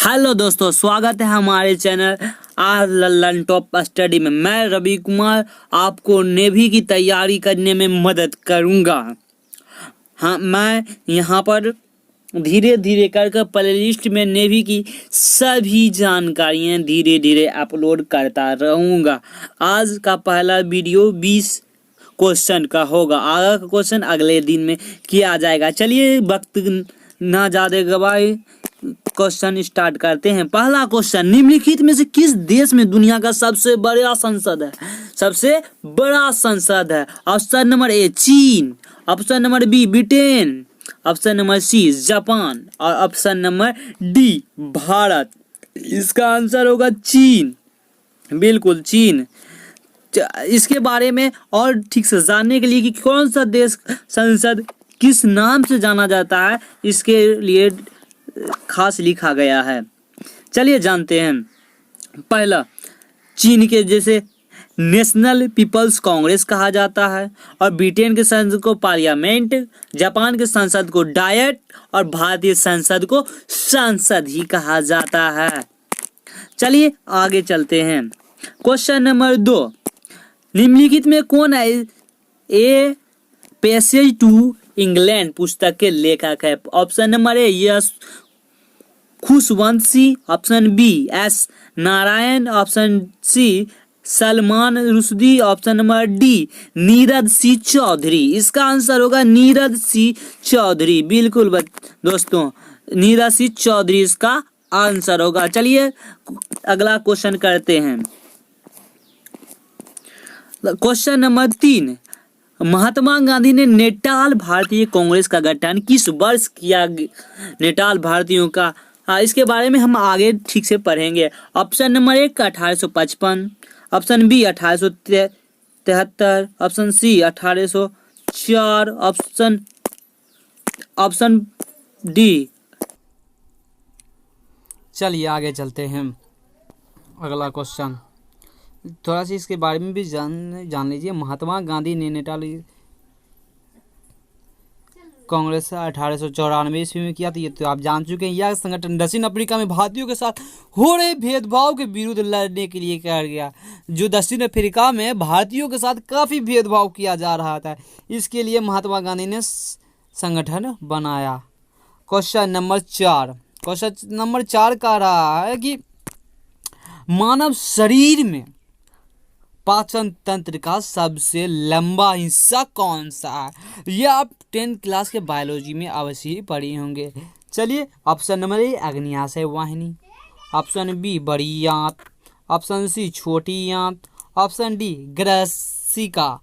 Hello दोस्तों, स्वागत है हमारे channel are Lallan top study में। मैं रवि कुमार आपको नेवी की तैयारी करने में मदद करूंगा। हाँ, मैं यहाँ पर धीरे धीरे कर प्लेलिस्ट में नेवी की सभी जानकारियाँ धीरे धीरे अपलोड करता रहूँगा। आज का पहला वीडियो 20 क्वेश्चन का होगा। आगे का क्वेश्चन अगले दिन में किया जाएगा। चलिए वक्त ना ज़्यादा गवाए क्वेश्चन स्टार्ट करते हैं। पहला क्वेश्चन, निम्नलिखित में से किस देश में दुनिया का सबसे बड़ा संसद है? सबसे बड़ा संसद है। ऑप्शन नंबर ए चीन, option number B Britain, option number C Japan और ऑप्शन नंबर डी भारत। इसका आंसर होगा चीन, बिल्कुल चीन। इसके बारे में और ठीक से जानने के लिए कि कौन सा देश संसद किस नाम से जाना जाता है, इसके लिए खास लिखा गया है। चलिए जानते हैं। पहला, चीन के जैसे नेशनल पीपल्स कांग्रेस कहा जाता है, और ब्रिटेन के संसद को पार्लियामेंट, जापान के संसद को डायट और भारतीय संसद को संसद ही कहा जाता है। चलिए आगे चलते हैं। क्वेश्चन नंबर 2, निम्नलिखित में कौन है ए पैसेज टू इंग्लैंड पुस्तक के लेखक है? ऑप्शन नंबर ए यस खुशवंशी, option B S Narayan, option C Salman Rushdie, option number D Neeraj C Chaudhary. इसका आंसर होगा नीरज सी चौधरी, बिल्कुल दोस्तों, नीरज सी चौधरी इसका आंसर होगा। चलिए अगला क्वेश्चन करते हैं। क्वेश्चन नंबर 3, महात्मा गांधी ने नेटाल भारतीय कांग्रेस का गठन किस वर्ष किया? नेटाल भारतीयों का इसके बारे में हम आगे ठीक से पढ़ेंगे। Option number 1 1855, option B 1873, option C 1804, option D. चलिए आगे चलते हैं। अगला क्वेश्चन थोड़ा सा इसके बारे में भी जान लीजिए। महात्मा गांधी ने नेटाल कांग्रेस 1894 ईस्वी में किया था, ये तो आप जान चुके हैं। यह संगठन दक्षिण अफ्रीका में भारतीयों के साथ हो रहे भेदभाव के विरुद्ध लड़ने के लिए किया गया। जो दक्षिण अफ्रीका में भारतीयों के साथ काफ़ी भेदभाव किया जा रहा था, इसके लिए महात्मा गांधी ने संगठन बनाया। क्वेश्चन नंबर 4 कह रहा है कि मानव शरीर में पाचन तंत्र का सबसे लंबा हिस्सा कौन सा है? यह आप 10th क्लास के बायोलॉजी में अवश्य ही पढ़ी होंगे। चलिए ऑप्शन नंबर ए अग्न्याशय वाहिनी, ऑप्शन बी बड़ी आंत, ऑप्शन सी छोटी आंत, ऑप्शन डी ग्रसिका।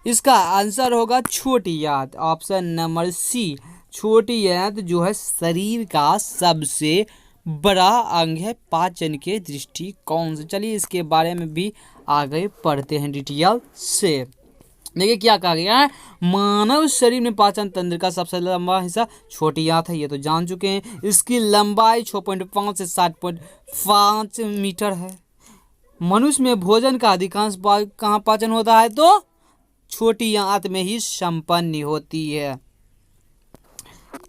इसका आंसर होगा छोटी आंत, ऑप्शन नंबर सी। छोटी आंत जो है शरीर का सबसे बड़ा अंग है पाचन के दृष्टिकोण से। चलिए इसके बारे में भी आगे पढ़ते हैं डिटेल से। देखिए क्या कहा गया है, मानव शरीर में पाचन तंत्र का सबसे लंबा हिस्सा छोटी आंत है, ये तो जान चुके हैं। इसकी लंबाई 6.5 से 7.5 मीटर है। मनुष्य में भोजन का अधिकांश कहाँ पाचन होता है? तो छोटी आंत में ही संपन्न होती है।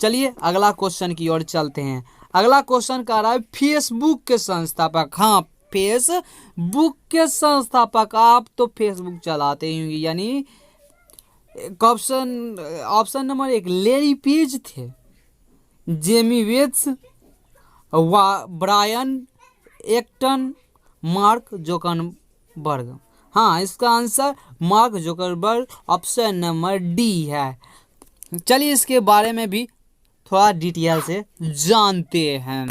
चलिए अगला क्वेश्चन की ओर चलते हैं। अगला क्वेश्चन कह रहा है फेसबुक के संस्थापक। हाँ, फेसबुक के संस्थापक, आप तो फेसबुक चलाते ही होंगे, यानी ऑप्शन नंबर 1 लैरी पेज थे, Jimmy Wales, Brian Acton, Mark Zuckerberg. हाँ, इसका answer Mark Zuckerberg, option number D है। चलिए इसके बारे में भी थोड़ा डिटेल से जानते हैं।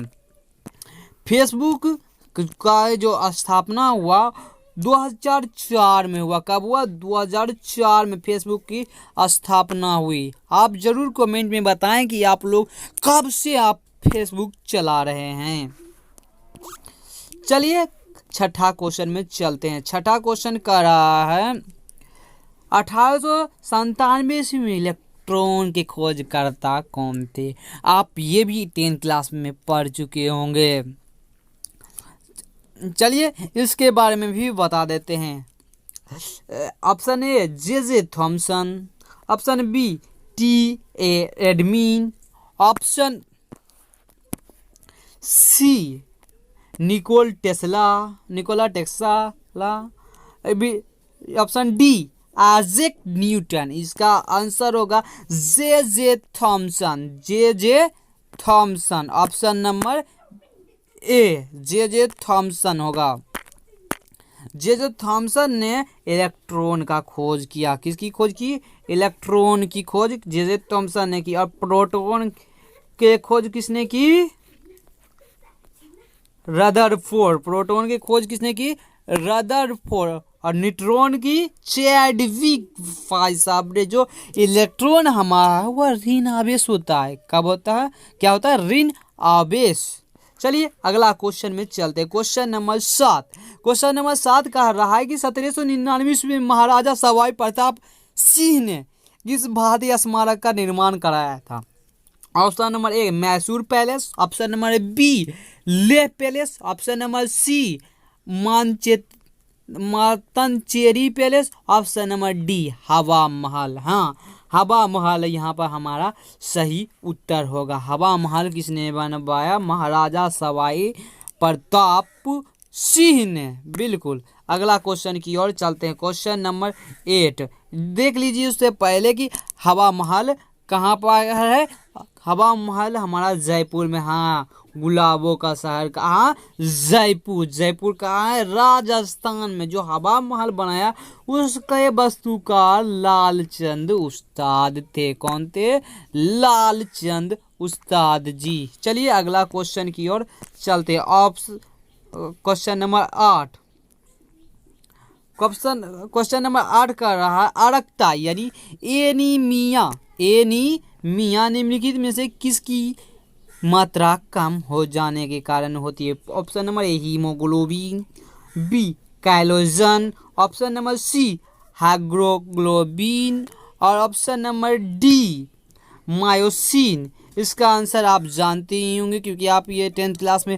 फेसबुक का जो स्थापना हुआ 2004 में हुआ। कब हुआ? 2004 में फेसबुक की स्थापना हुई। आप जरूर कमेंट में बताएं कि आप लोग कब से आप फेसबुक चला रहे हैं। चलिए छठा क्वेश्चन में चलते हैं। छठा क्वेश्चन कह रहा है 1897 ईस्वी में इलेक्ट्रॉन के खोजकर्ता कौन थे? आप ये भी 10th क्लास में पढ़ चुके होंगे। चलिए इसके बारे में भी बता देते हैं। Option A J Thomson, option B T A Edison, option C Nikola Tesla, option D Isaac Newton. इसका आंसर होगा J Thomson. Option number A J Thomson होगा। जे थॉमसन ने इलेक्ट्रॉन का खोज किया। किसकी खोज की? इलेक्ट्रॉन की खोज जे थॉमसन ने की। और प्रोटॉन के खोज किसने की? रदरफोर्ड। प्रोटॉन की खोज किसने की? रदरफोर्ड। और न्यूट्रॉन की चैडविक। भाई साहब ने जो इलेक्ट्रॉन हमारा वह ऋण आवेश होता है। कब होता है? क्या होता है? ऋण आवेश। चलिए अगला क्वेश्चन में चलते हैं। Question number 7। क्वेश्चन नंबर 7 कह रहा है कि 1799 में महाराजा सवाई प्रताप सिंह ने किस भारतीय स्मारक का निर्माण कराया था? Option number A Mysore palace. Option number B Leh palace. Option number C Mattancherry palace. Option number D Hawa Mahal. हाँ, हवा महल यहाँ पर हमारा सही उत्तर होगा। हवा महल किसने बनवाया? महाराजा सवाई प्रताप सिंह ने। बिल्कुल। अगला क्वेश्चन की ओर चलते हैं। क्वेश्चन नंबर 8 देख लीजिए। उससे पहले कि हवा महल कहाँ पर है? हवा महल हमारा जयपुर में। हाँ, गुलाबों का शहर कहाँ? जयपुर। जयपुर कहाँ है? राजस्थान में। जो हवा महल बनाया उसके वास्तुकार लालचंद उस्ताद थे। कौन थे? लालचंद उस्ताद जी। चलिए अगला क्वेश्चन की ओर चलते हैं। Question number 8। क्वेश्चन नंबर 8 कर रहा है अरक्ता यानी एनीमिया निम्नलिखित में से किसकी मात्रा कम हो जाने के कारण होती है? Option number A haemoglobin, B collagen, option number C हाइग्रोग्लोबिन और ऑप्शन नंबर डी मायोसिन। इसका आंसर आप जानते ही होंगे क्योंकि आप ये 10th क्लास में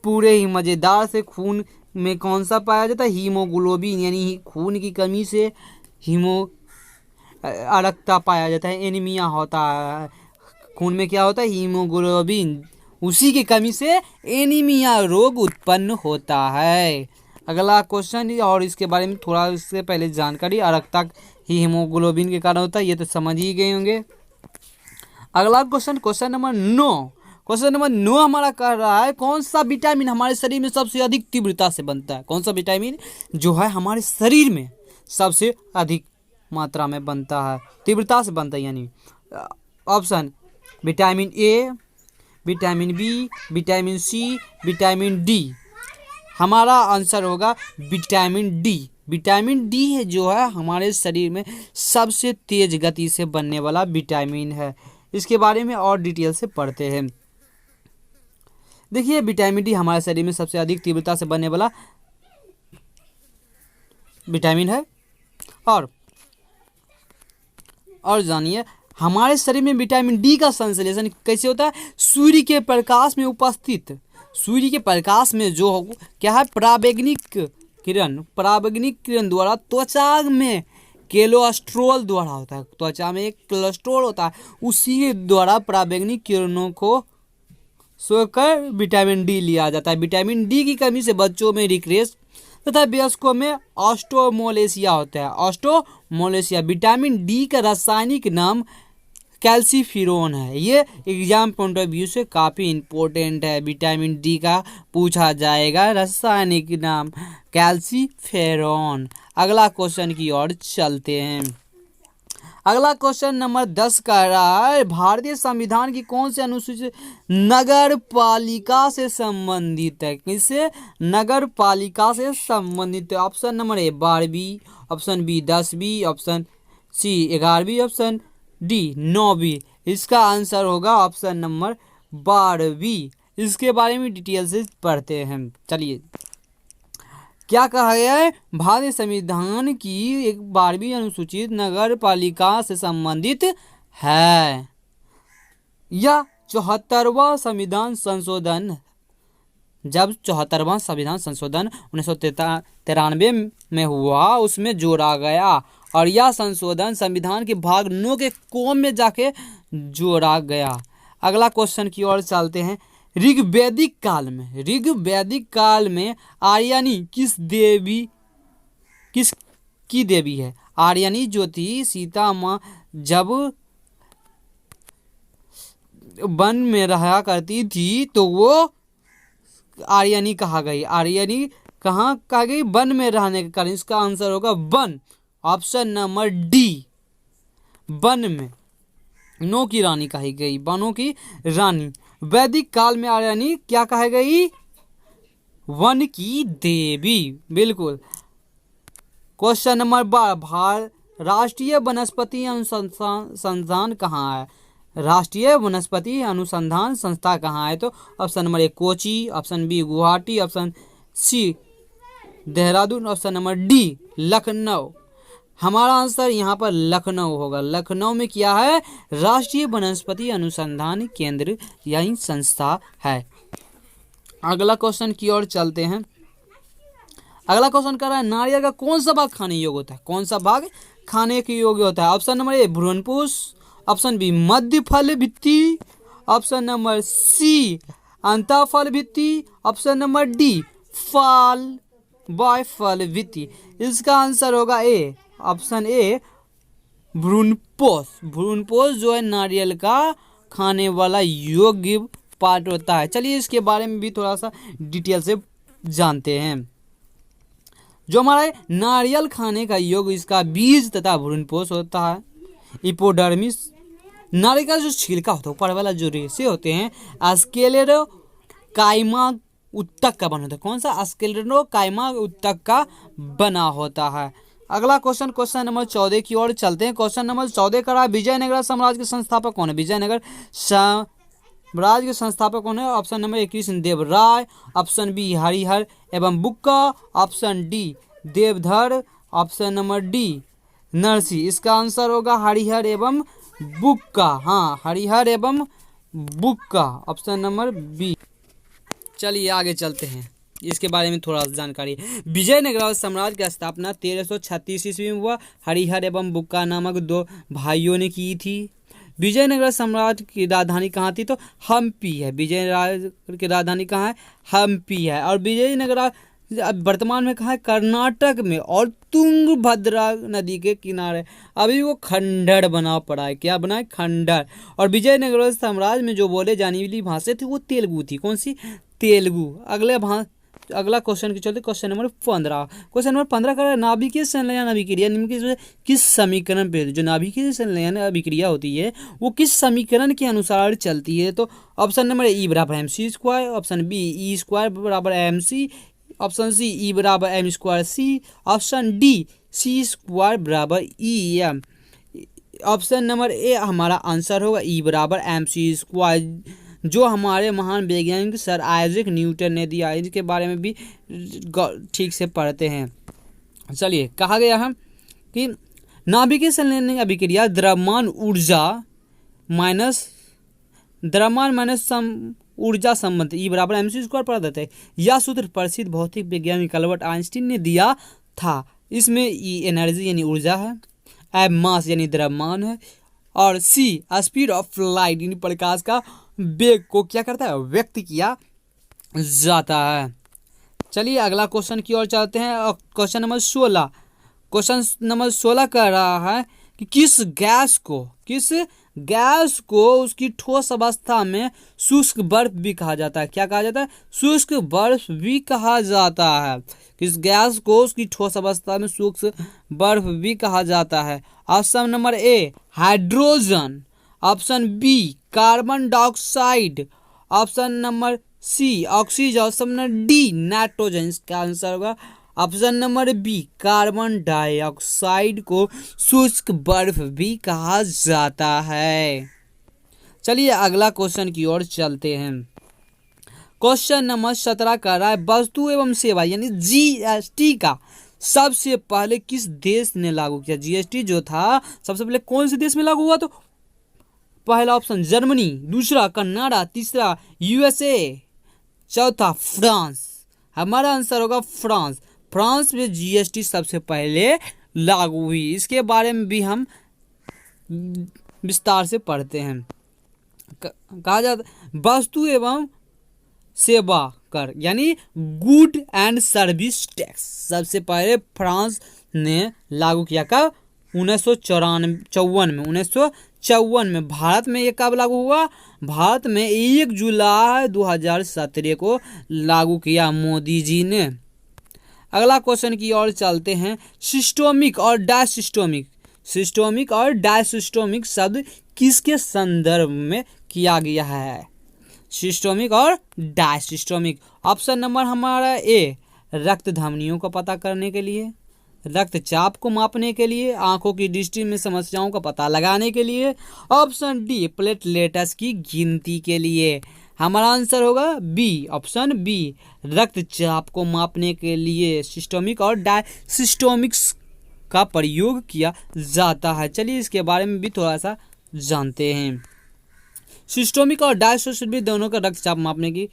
पूरे ही मज़ेदार से खून में कौन सा पाया जाता है? हीमोग्लोबिन यानी खून की कमी से अरक्ता पाया जाता है। एनीमिया होता है खून में क्या होता है? हीमोग्लोबिन। उसी की कमी से एनीमिया रोग उत्पन्न होता है। अगला क्वेश्चन और इसके बारे में थोड़ा इससे पहले जानकारी। अरक्ता हीमोग्लोबिन के कारण होता है, ये तो समझ ही गए होंगे। अगला क्वेश्चन नंबर 9। क्वेश्चन नंबर 9 हमारा कह रहा है कौन सा विटामिन हमारे शरीर में सबसे अधिक तीव्रता से बनता है? कौन सा विटामिन जो है हमारे शरीर में सबसे अधिक मात्रा में बनता है, तीव्रता से बनता है? यानी option vitamin A, vitamin B, vitamin C, vitamin D. हमारा आंसर होगा विटामिन डी। विटामिन डी है जो है हमारे शरीर में सबसे तेज गति से बनने वाला विटामिन है। इसके बारे में और डिटेल से पढ़ते हैं। देखिए विटामिन डी हमारे शरीर में सबसे अधिक तीव्रता से बनने वाला विटामिन है। और जानिए हमारे शरीर में विटामिन डी का संश्लेषण कैसे होता है? सूर्य के प्रकाश में उपस्थित, सूर्य के प्रकाश में जो क्या है पराबैंगनिक किरण द्वारा त्वचा में कोलेस्ट्रॉल द्वारा होता है। त्वचा में एक कोलेस्ट्रॉल होता है, उसी के द्वारा पराबैंगनिक किरणों को सोकर विटामिन डी लिया जाता है। विटामिन डी की कमी से बच्चों में रिकेट्स तथा वयस्कों में ऑस्टियोमलेशिया होता है। ऑस्टियोमलेशिया। विटामिन डी का रासायनिक नाम कैल्सीफेरॉन है। ये एग्जाम पॉइंट ऑफ व्यू से काफ़ी इम्पोर्टेंट है। विटामिन डी का पूछा जाएगा रासायनिक नाम कैल्सीफेरॉन। अगला क्वेश्चन की ओर चलते हैं। अगला क्वेश्चन नंबर 10 का रहा है भारतीय संविधान की कौन सी अनुसूची नगर पालिका से संबंधित है? किससे? नगर पालिका से संबंधित है। ऑप्शन नंबर ए 12वीं, ऑप्शन बी 10वीं, ऑप्शन सी 11वीं, ऑप्शन डी 9वीं। इसका आंसर होगा ऑप्शन नंबर 12वीं। इसके बारे में डिटेल से पढ़ते हैं। चलिए क्या कहा गया है? भारतीय संविधान की 12वीं अनुसूचित नगर पालिका से संबंधित है। यह 74वां संविधान संशोधन, जब 74वां संविधान संशोधन 1993 में हुआ उसमें जोड़ा गया और यह संशोधन संविधान के भाग 9 के कॉम में जाके जोड़ा गया। अगला क्वेश्चन की ओर चलते हैं। ऋग्वैदिक काल में आर्यानी किसकी देवी है? आर्यानी जो थी सीता माँ जब वन में रहा करती थी तो वो आर्यानी कहा गई। आर्यानी कहाँ कहा गई? वन में रहने के कारण। इसका आंसर होगा one, option number D, one में। वनों की रानी कही गई, वनों की रानी। वैदिक काल में आर्यानी क्या कहा गई? वन की देवी, बिल्कुल। क्वेश्चन नंबर 12, राष्ट्रीय वनस्पति अनुसंधान संस्थान कहाँ है? राष्ट्रीय वनस्पति अनुसंधान संस्था कहाँ है? तो option number 1 Kochi, option B Guwahati, option C Dehradun, option number D Lucknow. हमारा आंसर यहाँ पर लखनऊ होगा। लखनऊ में क्या है? राष्ट्रीय वनस्पति अनुसंधान केंद्र यही संस्था है। अगला क्वेश्चन की ओर चलते हैं। अगला क्वेश्चन कर रहा है नारियल का कौन सा भाग खाने योग्य होता है? कौन सा भाग खाने के योग्य होता है? ऑप्शन नंबर 1 भ्रूणपुष्प, ऑप्शन बी मध्य फल भित्ति, ऑप्शन नंबर सी अंतःफल भित्ति, ऑप्शन नंबर डी फल भित्ति। इसका आंसर होगा ए, ऑप्शन ए भ्रूणपोष। भ्रूणपोष जो है नारियल का खाने वाला योग्य पार्ट होता है। चलिए इसके बारे में भी थोड़ा सा डिटेल से जानते हैं। जो हमारा नारियल खाने का योग्य इसका बीज तथा भ्रूणपोष होता है। इपोडर्मिस, नारियल का जो छिलका होता है, ऊपर वाला जो रेशे होते हैं स्क्लेरो काइमा उत्तक का बना होता है। कौन सा? स्क्लेरो काइमा उत्तक का बना होता है। अगला क्वेश्चन नंबर 14 की ओर चलते हैं। क्वेश्चन नंबर 14 का विजयनगर साम्राज्य के संस्थापक कौन है? विजयनगर साम्राज्य के संस्थापक कौन है? Option number 1 Krishnadeva Raya, option B Harihar एवं Bukka, option D Devdhar, option number D Narasimha. इसका आंसर होगा हरिहर एवं बुक्का। हाँ, हरिहर एवं बुक्का, ऑप्शन नंबर बी। चलिए आगे चलते हैं, इसके बारे में थोड़ा जानकारी। विजयनगर साम्राज्य की स्थापना 1336 ईस्वी में हुआ। हरिहर एवं बुक्का नामक 2 भाइयों ने की थी। विजयनगर साम्राज्य की राजधानी कहाँ थी? तो हम्पी है। विजयनगर की राजधानी कहाँ है? हम्पी है। और विजयनगर वर्तमान में कहाँ है? कर्नाटक में, और तुंगभद्रा नदी के किनारे। अभी वो खंडर बना पड़ा है। क्या बना है? खंडर। और विजयनगर साम्राज्य में जो बोले जाने वाली भाषा थी वो तेलुगु थी। कौन सी? तेलुगु। अगला क्वेश्चन की चलते क्वेश्चन नंबर 15। क्वेश्चन नंबर 15 का नाभिकीय संलयन अभिक्रिया निम्न के किस समीकरण पे? जो नाभिकीय संलयन अभिक्रिया होती है वो किस समीकरण के अनुसार चलती है? तो ऑप्शन नंबर ई बराबर M C square, option B E square बराबर M C, option C E बराबर M square C, option D C square बराबर E M. Option number A हमारा आंसर होगा ई बराबर एम सी स्क्वायर, जो हमारे महान वैज्ञानिक सर आइजैक न्यूटन ने दिया। इसके बारे में भी ठीक से पढ़ते हैं। चलिए, कहा गया है कि नाभिकीय संलयन अभिक्रिया द्रव्यमान माइनस ऊर्जा संबंध ई बराबर एम सी स्क्वायर पढ़ देते हैं। यह सूत्र प्रसिद्ध भौतिक वैज्ञानिक अल्बर्ट आइंस्टीन ने दिया था। इसमें ई एनर्जी यानी ऊर्जा है, एम मास यानी द्रव्यमान है, और सी स्पीड ऑफ लाइट यानी प्रकाश का वेग को क्या करता है? व्यक्त किया जाता है। चलिए अगला क्वेश्चन की ओर चलते हैं। Question number 16। क्वेश्चन नंबर 16 कह रहा है कि किस गैस को उसकी ठोस अवस्था में शुष्क बर्फ भी कहा जाता है? क्या कहा जाता है? शुष्क बर्फ भी कहा जाता है। किस गैस को उसकी ठोस अवस्था में शुष्क बर्फ भी कहा जाता है? Option number A hydrogen, option B carbon dioxide, option number C oxygen, option number D nitrogen. इसका आंसर होगा option number B carbon dioxide को शुष्क बर्फ भी कहा जाता है। चलिए अगला क्वेश्चन की ओर चलते हैं। क्वेश्चन नंबर 17 कर रहा है वस्तु एवं सेवा यानी जीएसटी का सबसे पहले किस देश ने लागू किया? जीएसटी जो था सबसे पहले कौन से देश में लागू हुआ? तो पहला ऑप्शन जर्मनी, दूसरा कनाडा, तीसरा यूएसए, चौथा फ्रांस। हमारा आंसर होगा फ्रांस। फ्रांस में जीएसटी सबसे पहले लागू हुई। इसके बारे में भी हम विस्तार से पढ़ते हैं। कहा जाता वस्तु एवं सेवा कर यानी गुड एंड सर्विस टैक्स सबसे पहले फ्रांस ने लागू किया। कब? 1954 में। भारत में ये कब लागू हुआ? भारत में 1 जुलाई 2017 को लागू किया मोदी जी ने। अगला क्वेश्चन की ओर चलते हैं। सिस्टोमिक और डायसिस्टोमिक, सिस्टोमिक और डायसिस्टोमिक शब्द किसके संदर्भ में किया गया है? सिस्टोमिक और डायसिस्टोमिक। ऑप्शन नंबर हमारा ए, रक्त धमनियों को पता करने के लिए, रक्तचाप को मापने के लिए, आंखों की दृष्टि में समस्याओं का पता लगाने के लिए। ऑप्शन डी, प्लेटलेट्स की गिनती के लिए। हमारा आंसर होगा बी, ऑप्शन बी, रक्तचाप को मापने के लिए सिस्टोमिक और डायसिस्टोमिक्स का प्रयोग किया जाता है। चलिए इसके बारे में भी थोड़ा सा जानते हैं। सिस्टोमिक और डायसिस्टोमिक दोनों का रक्तचाप मापने की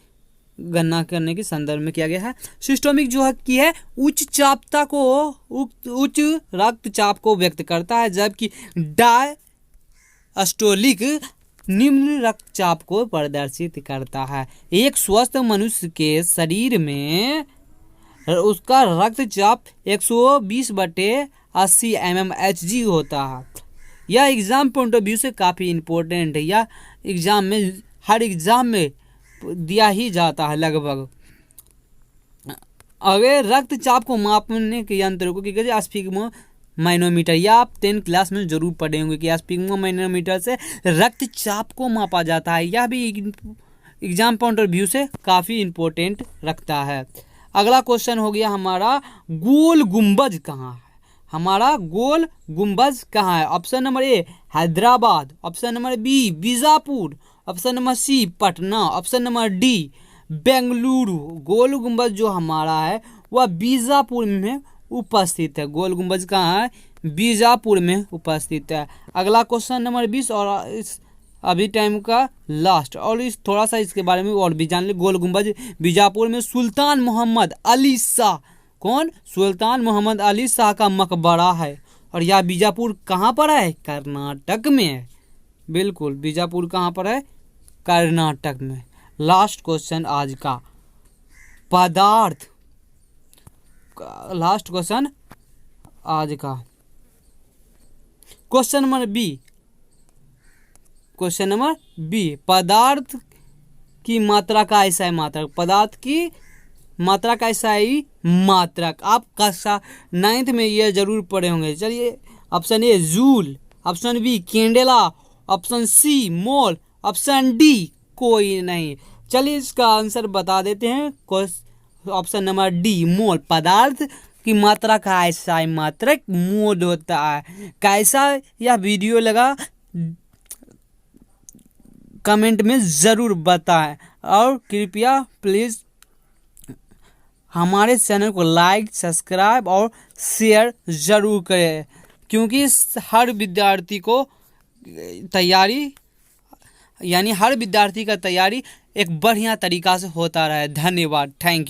गणना करने के संदर्भ में किया गया है। सिस्टोमिक जो है की है उच्च चापता को, उच्च रक्तचाप को व्यक्त करता है, जबकि डायस्टोलिक निम्न रक्तचाप को प्रदर्शित करता है। एक स्वस्थ मनुष्य के शरीर में उसका रक्तचाप 120/80 mmHg होता है। यह एग्जाम पॉइंट ऑफ व्यू से काफ़ी इम्पोर्टेंट है। यह एग्जाम में, हर एग्जाम में दिया ही जाता है लगभग। अगर रक्तचाप को मापने के यंत्र को क्या स्फिग्मोमैनोमीटर, या आप 10th क्लास में जरूर पढ़े होंगे कि स्फिग्मोमैनोमीटर से रक्तचाप को मापा जाता है। यह भी एग्जाम पॉइंट ऑफ व्यू से काफ़ी इम्पोर्टेंट रखता है। अगला क्वेश्चन हो गया हमारा, गोल गुंबज कहाँ है? हमारा गोल गुंबज कहाँ है? Option number A, Hyderabad. Option number B, Bijapur. Option number C, Patna. Option number D, Bengaluru. Gol Gumbaz जो हमारा है वह बीजापुर में उपस्थित है। गोल गुंबज कहाँ है? बीजापुर में उपस्थित है। अगला क्वेश्चन नंबर 20 और इस अभी टाइम का लास्ट, और इस थोड़ा सा इसके बारे में और भी जान ले। गोल गुंबज बीजापुर में सुल्तान मोहम्मद अली शाह, कौन? सुल्तान मोहम्मद अली शाह का मकबरा है। और यह बीजापुर कहाँ पर है? कर्नाटक में है। बिल्कुल, बीजापुर कहाँ पर है? कर्नाटक में। लास्ट क्वेश्चन आज का, पदार्थ, लास्ट क्वेश्चन आज का, question number B. Question number B, पदार्थ की मात्रा का ऐसा मात्रक, पदार्थ की मात्रा का ऐसा ही मात्रक। आप कक्षा 9th में ये जरूर पढ़े होंगे। चलिए, option A joule, option B candela, option C mole, option D कोई नहीं। चलिए इसका आंसर बता देते हैं। Option number D, mole. पदार्थ की मात्रा का ऐसा मात्रक मोल होता है। कैसा यह वीडियो लगा कमेंट में ज़रूर बताएं, और कृपया प्लीज़ हमारे चैनल को लाइक, सब्सक्राइब और शेयर ज़रूर करें, क्योंकि हर विद्यार्थी को तैयारी, यानी हर विद्यार्थी का तैयारी एक बढ़िया तरीक़ा से होता रहे। धन्यवाद, थैंक यू।